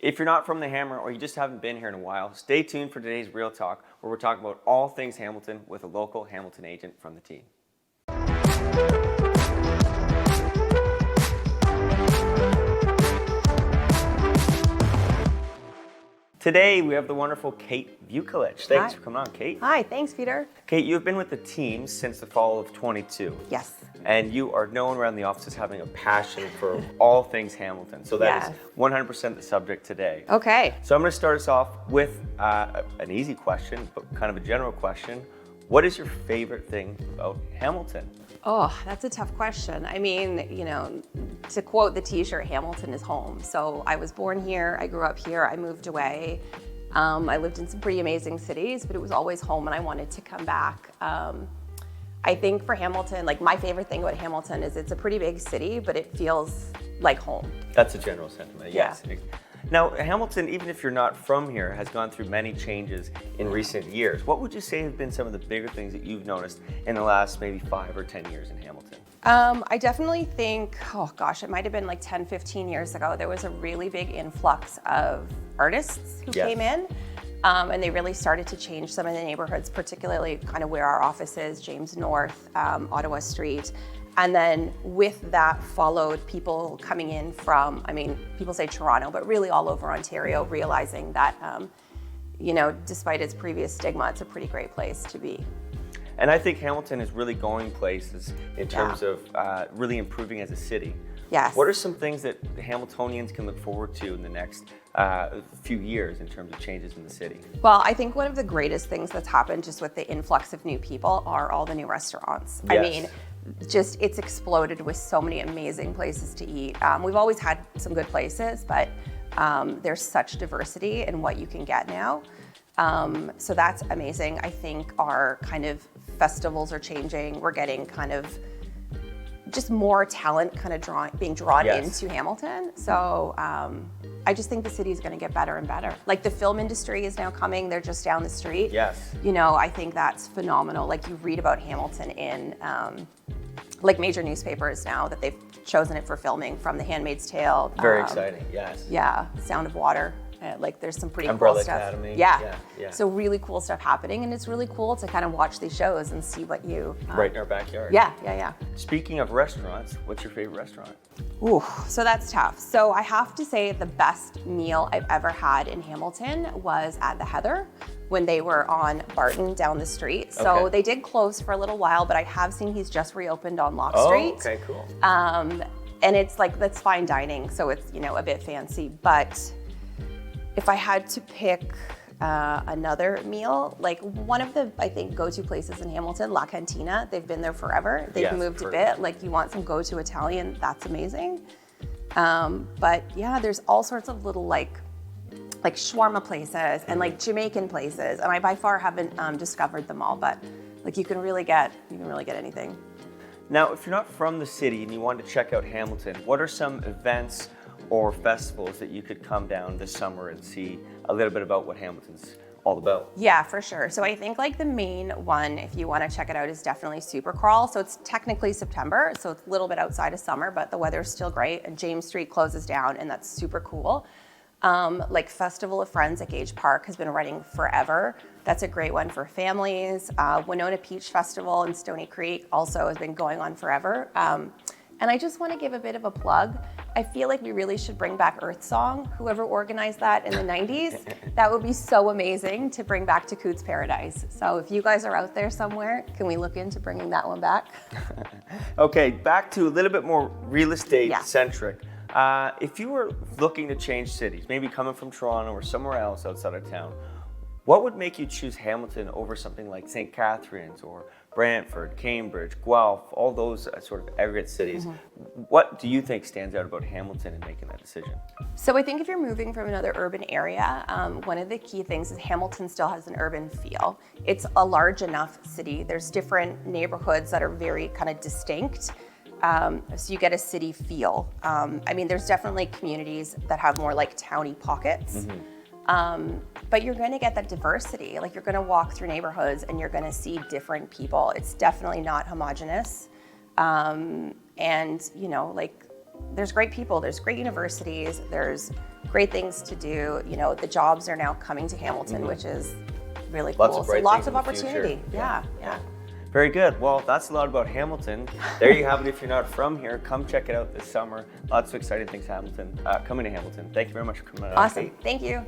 If you're not from the Hammer or you just haven't been here in a while, stay tuned for today's Real Talk, where we're talking about all things Hamilton with a local Hamilton agent from the team. Today, we have the wonderful Kate Vukolich. Thanks for coming on, Kate. Hi, thanks, Peter. Kate, you've been with the team since the fall of 22. Yes. And you are known around the office as having a passion for all things Hamilton. So that is 100% the subject today. Okay. So I'm going to start us off with an easy question, but kind of a general question. What is your favorite thing about Hamilton? Oh, that's a tough question. I mean, you know, to quote the t-shirt, Hamilton is home. So I was born here, I grew up here, I moved away. I lived in some pretty amazing cities, but it was always home and I wanted to come back. I think for Hamilton, like my favorite thing about Hamilton is it's a pretty big city, but it feels like home. That's a general sentiment, yes. Yeah. Now, Hamilton, even if you're not from here, has gone through many changes in recent years. What would you say have been some of the bigger things that you've noticed in the last maybe 5 or 10 years in Hamilton? I definitely think, oh gosh, it might have been like 10, 15 years ago, there was a really big influx of artists who came in. And they really started to change some of the neighborhoods, particularly kind of where our office is, James North, Ottawa Street. And then with that followed people coming in from, I mean, people say Toronto, but really all over Ontario, realizing that, you know, despite its previous stigma, it's a pretty great place to be. And I think Hamilton is really going places in terms of really improving as a city. Yes. What are some things that the Hamiltonians can look forward to in the next few years in terms of changes in the city? Well, I think one of the greatest things that's happened just with the influx of new people are all the new restaurants. Yes. I mean, just it's exploded with so many amazing places to eat. We've always had some good places, but there's such diversity in what you can get now. So that's amazing. I think our kind of festivals are changing. We're getting kind of just more talent kind of being drawn into Hamilton. So I just think the city is going to get better and better. Like the film industry is now coming. They're just down the street. Yes. You know, I think that's phenomenal. Like you read about Hamilton in like major newspapers now that they've chosen it for filming, from The Handmaid's Tale. Very exciting, yes. Yeah, Sound of Water. Like there's some pretty Umbrella cool stuff. Academy. Yeah. Yeah. So really cool stuff happening, and it's really cool to kind of watch these shows and see what you. Right in our backyard. Yeah. Speaking of restaurants, what's your favorite restaurant? Ooh, so that's tough. So I have to say the best meal I've ever had in Hamilton was at the Heather when they were on Barton down the street. So they did close for a little while, but I have seen he's just reopened on Lock Street. Okay, cool. And it's like, that's fine dining, so it's, you know, a bit fancy. But if I had to pick another meal, like one of the, I think, go-to places in Hamilton, La Cantina, they've been there forever. They've moved a bit. Like you want some go-to Italian, that's amazing. But yeah, there's all sorts of little like shawarma places and like Jamaican places. And I by far haven't discovered them all, but like you can really get anything. Now, if you're not from the city and you want to check out Hamilton, what are some events or festivals that you could come down this summer and see a little bit about what Hamilton's all about? Yeah, for sure. So I think like the main one, if you want to check it out, is definitely Supercrawl. So it's technically September, so it's a little bit outside of summer, but the weather's still great. And James Street closes down, and that's super cool. Like Festival of Friends at Gage Park has been running forever. That's a great one for families. Winona Peach Festival in Stony Creek also has been going on forever. And I just want to give a bit of a plug. I feel like we really should bring back Earth Song. Whoever organized that in the 90s, that would be so amazing to bring back to Coots Paradise. So if you guys are out there somewhere, can we look into bringing that one back? Okay, back to a little bit more real estate centric. If you were looking to change cities, maybe coming from Toronto or somewhere else outside of town, what would make you choose Hamilton over something like St. Catharines or Brantford, Cambridge, Guelph, all those sort of aggregate cities? What do you think stands out about Hamilton in making that decision? So I think if you're moving from another urban area, one of the key things is Hamilton still has an urban feel. It's a large enough city. There's different neighborhoods that are very kind of distinct. So you get a city feel. I mean, there's definitely communities that have more like towny pockets. But you're going to get that diversity. Like you're going to walk through neighborhoods and you're going to see different people. It's definitely not homogenous. And you know, like there's great people, there's great universities, there's great things to do. You know, the jobs are now coming to Hamilton, which is really Lots cool. of bright so lots things of in the opportunity. future. Yeah. Very good. Well, that's a lot about Hamilton. There you have it. If you're not from here, come check it out this summer. Lots of exciting things coming to Hamilton. Thank you very much for coming out. Awesome. Thank you.